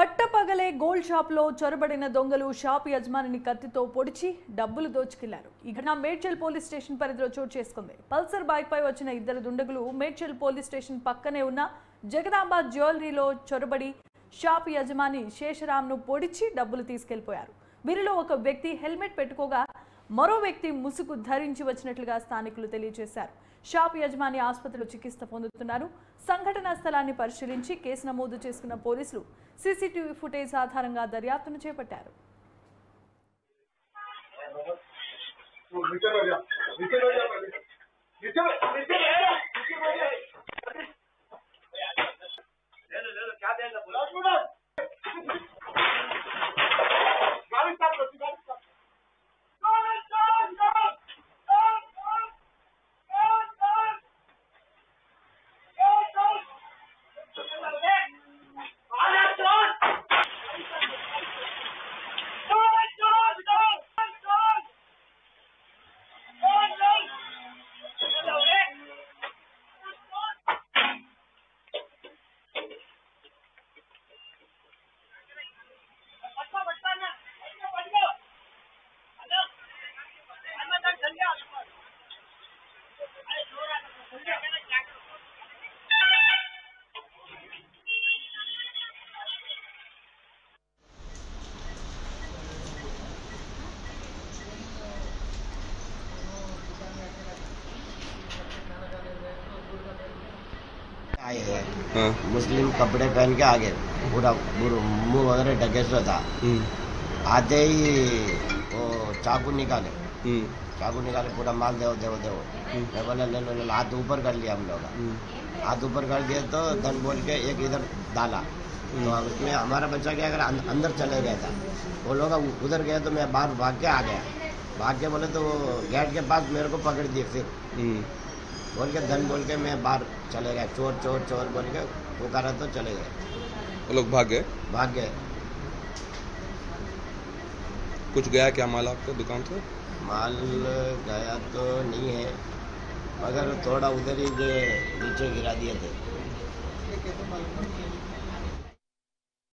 పట్టపగలే gold shop లో చొరబడిన దొంగలు షాప్ యజమానిని కత్తితో పొడిచి డబ్బులు దోచుకెళ్లారు. ఈ ఘటన మేడ్చల్ పోలీస్ స్టేషన్ పరిధిలో చోటు చేసుకుంది. పల్సర్ బైక్ పై వచ్చిన ఇద్దరు దుండగులు మేడ్చల్ పోలీస్ స్టేషన్ పక్కనే ఉన్న జగదాంబ జ్యువెలరీలో చొరబడి షాప్ యజమాని శేషరామ్ను పొడిచి డబ్బులు తీసుకెళ్లిపోయారు. వీరిలో ఒక వ్యక్తి హెల్మెట్ పెట్టుకోగా మరో వ్యక్తి ముసుగు ధరించి వచ్చినట్లుగా స్థానికులు తెలియజేశారు. షాప్ యజమాని ఆసుపత్రిలో చికిత్స పొందుతున్నారు. సంఘటనా స్థలాన్ని పరిశీలించి కేసు నమోదు చేసుకున్న పోలీసులు సీసీటీవీ ఫుటేజ్ ఆధారంగా దర్యాప్తును చేపట్టారు. आए हैं मुस्लिम कपड़े पहन के आगे पूरा मुंह वगैरह ढके से था। आते ही वो चाकू निकाले पूरा माल देव मैं बोला ले लो हाथ ऊपर कर लिया हम लोग। हाथ ऊपर कर दिया तो धन बोल के एक इधर डाला तो उसमें हमारा बच्चा क्या अगर अंदर चले गया था। वो लोग उधर गए तो मैं बाहर भाग के आ गया। भाग के बोले तो वो गेट के पास मेरे को पकड़ दिए। फिर बोल के धन बोल के मैं बाहर चले गया। चोर चोर चोर बोल के पुकारा तो चले गए। वो लोग भाग गए। कुछ गया क्या माल आपके दुकान से? माल गया तो नहीं है मगर थोड़ा उधर ही नीचे गिरा दिए थे।